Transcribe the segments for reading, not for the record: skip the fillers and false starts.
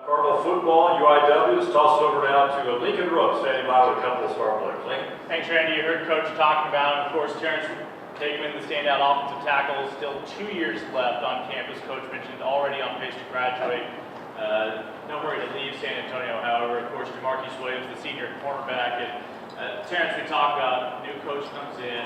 Cardinal football, UIW, is tossed over now to Lincoln Rook, standing by with a couple of star players. Lincoln. Thanks, Randy. You heard Coach talking about, of course, Terence Hickman, the standout offensive tackle, still 2 years left on campus. Coach mentioned already on pace to graduate. No hurry to leave San Antonio, however. Of course, Jamarkese, the senior cornerback. And Terence, we talked about, new coach comes in,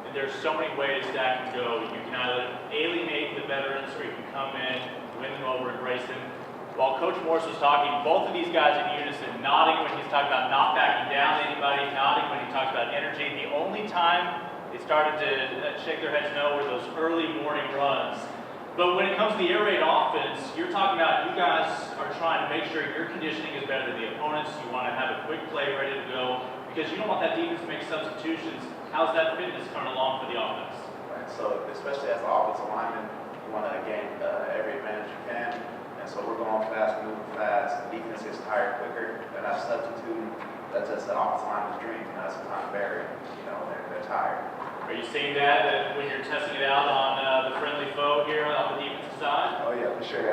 and there's so many ways that can go. You can either alienate the veterans, or you can come in, win them over, embrace them. While Coach Morris was talking, both of these guys in unison, nodding when he's talking about not backing down to anybody, nodding when he talks about energy. The only time they started to shake their heads no were those early morning runs. But when it comes to the air raid offense, you're talking about you guys are trying to make sure your conditioning is better than the opponents. You want to have a quick play ready to go because you don't want that defense to make substitutions. How's that fitness coming along for the offense? Right, so especially as an offensive lineman, you want to gain every advantage you can. And so we're going fast, moving fast. The defense gets tired quicker. They're not substituting. That's just an offensive lineman's dream. That's a time barrier. They're tired. Are you seeing that when you're testing it out on the friendly foe here on the defensive side? Oh yeah, for sure.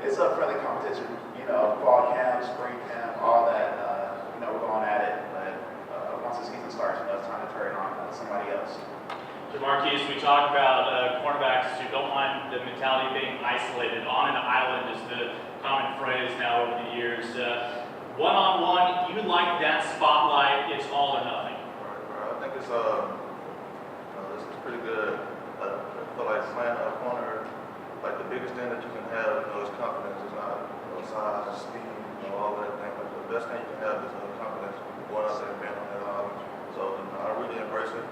It's a friendly competition. Fall camp, spring camp, all that. We're going at it. But once the season starts, it's time to turn it on somebody else. Jamarkese, we talked about cornerbacks who don't mind the mentality of being isolated. On an island is the common phrase now over the years. One-on-one, you like that spotlight, it's all or nothing. Right. I think it's pretty good. I feel like slant up corner, like the biggest thing that you can have is confidence. It's not size, speed, all that thing. But the best thing you can have is confidence. Going out there and being on that line. So I really embrace it.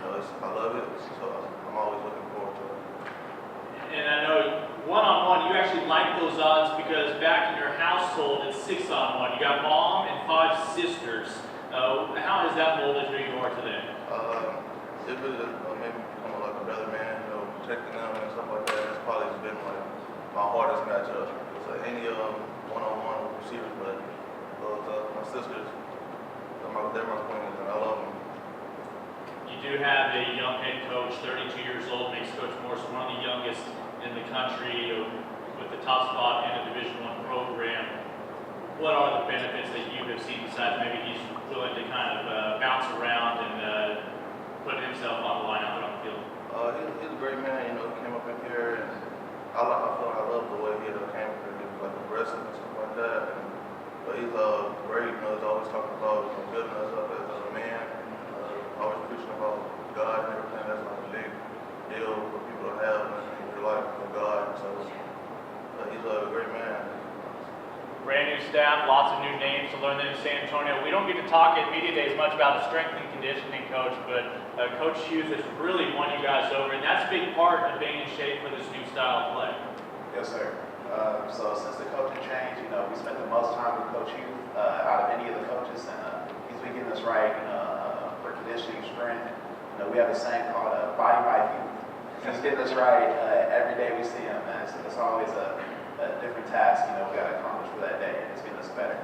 I love it, so I'm always looking forward to it. And I know one-on-one, you actually like those odds because back in your household, it's 6-on-1. You got mom and 5 sisters. How has that molded who you are today? It really made me become like a better man, protecting them and stuff like that. It's probably been like my hardest matchup. It's like any one-on-one receivers, but my sisters, they're my queens, and I love them. You do have a young head coach, 32 years old, makes Coach Morris one of the youngest in the country with the top spot in a Division I program. What are the benefits that you have seen besides maybe he's willing to kind of bounce around and put himself on the line out there on the field? He's a great man. He came up in here, and I feel like I love the way he came up here. He was like aggressive and stuff like that. But he's great. He's always talking about building us up as a man. Always preaching about God and everything. That's like a big deal for people to have in your life with God. So he's a great man. Brand new staff, lots of new names to learn in San Antonio. We don't get to talk at Media Day as much about the strength and conditioning coach, but Coach Hughes has really won you guys over, and that's a big part of being in shape for this new style of play. Yes, sir. So since the coaching change, we spent the most time with Coach Hughes out of any of the coaches, and he's been getting us right for conditioning, strength. We have a saying called "body by youth." He's getting us right every day we see him, and it's always a different task, we got to accomplish for that day, and it's getting us better.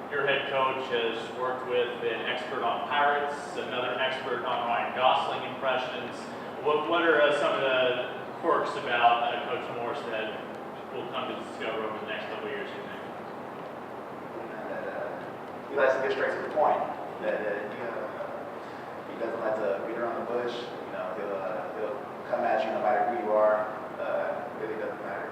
Your head coach has worked with an expert on Pirates, another expert on Ryan Gosling impressions. What are some of the quirks about Coach Morris that we'll come to discover over the next couple of years, you think? He likes to get straight to the point. He doesn't like to beat around the bush. He'll come at you no matter who you are. It really doesn't matter.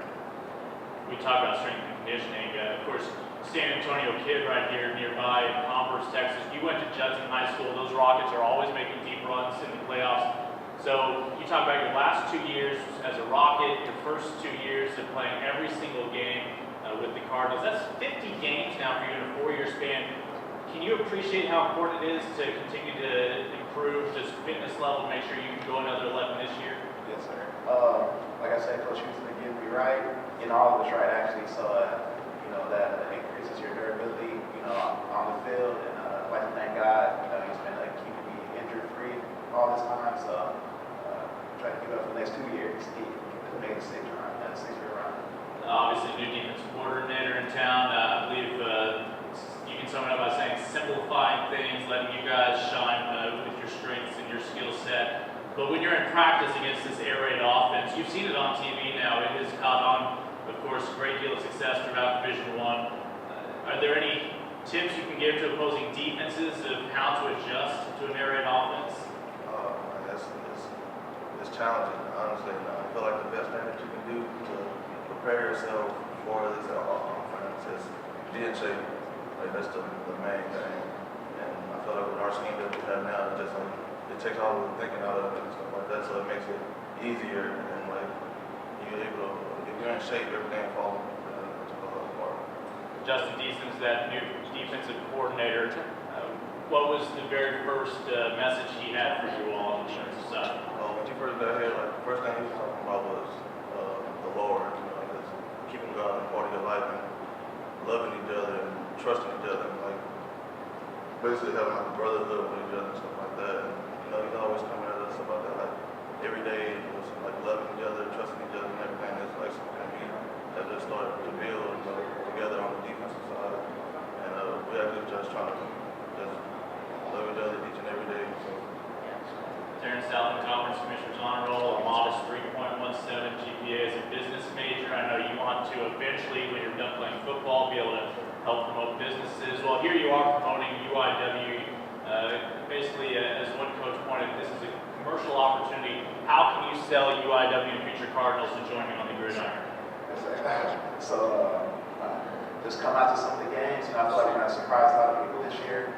We talk about strength and conditioning. Of course, San Antonio kid right here nearby in Commerce, Texas. You went to Judson High School. Those Rockets are always making deep runs in the playoffs. So you talk about your last 2 years as a Rocket, your first 2 years of playing every single game with the Cardinals. That's 50 games now for you in a 4-year span. Can you appreciate how important it is to continue to improve just fitness level, make sure you can go another 11 this year? Yes, sir. Like I said, Coach Hughes is getting me right, getting all of us right actually. So that increases your durability, on the field. And I'd like to thank God. He's been keeping me injury free all this time. So try to keep it up for the next 2 years. He made a 6-year run. Obviously, new defensive coordinator in town. I believe you can sum it up by saying simplifying things, letting you guys shine with your strengths and your skill set. But when you're in practice against this air raid offense, you've seen it on TV now. It has caught on, of course, a great deal of success there any tips you can give to opposing defenses of how to adjust to an air raid offense? It's challenging, honestly. And I feel like the best thing that you can do to prepare yourself for this offense is be in shape. Like that's the main thing. And I feel like with our scheme that we have now, it just like it takes all the thinking out of it and stuff like that, so it makes it easier. And like you're able to, if you're in shape, everything falls apart. Justin Deason's that new defensive coordinator. What was the very first message he had for you all on the defensive side? When he first got here, like the first thing he was talking about was the Lord, just keeping God a part of your life and loving each other and trusting each other, and like basically having like a brotherhood with each other and stuff like that. And he's always coming at us about that, like every day it was like loving each other, trusting each other, and everything. It's like something we have just started to build together on the defensive side, and we are just trying to just love each other each and every day. So. Terence Southland Conference Commissioner's Honor Roll, a modest 3.17 GPA as a business major. I know you want to eventually, when you're done playing football, be able to help promote businesses. Well, here you are promoting UIW. Basically, as one coach pointed, this is a commercial opportunity. How can you sell UIW and future Cardinals to join you on the gridiron? So, just come out to some of the games. I feel like we're going to surprise a lot of people this year.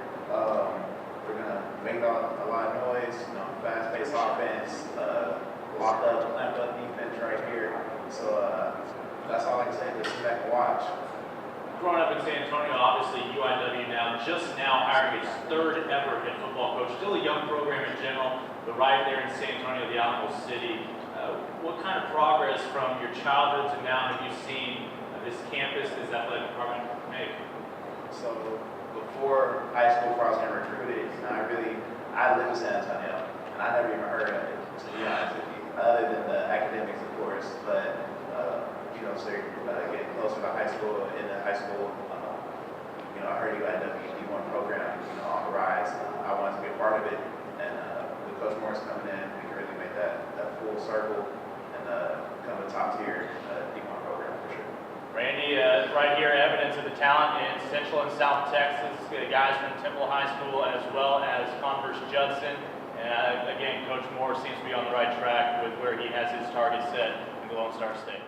We're going to make a lot of noise, fast-paced offense, locked up, clamped up defense right here. So that's all I can say. Just sit back and watch. Growing up in San Antonio, obviously UIW just now hiring its third ever head football coach. Still a young program in general, but right there in San Antonio, the Alamo City. What kind of progress from your childhood to now have you seen this campus, this athletic department make? So before high school, before I was getting recruited, I live in San Antonio, and I never even heard of it, to be honest with you, other than the academics, of course. But so getting closer to high school, in the high school, I heard UIW D1 program, on the rise. I wanted to be a part of it, and with Coach Morris coming in, we can really make that full circle and become a top tier D1 program for sure. Randy, right here, evidence of the talent in Central and South Texas, guys from Temple High School as well as Converse Judson. And again, Coach Moore seems to be on the right track with where he has his target set in the Lone Star State.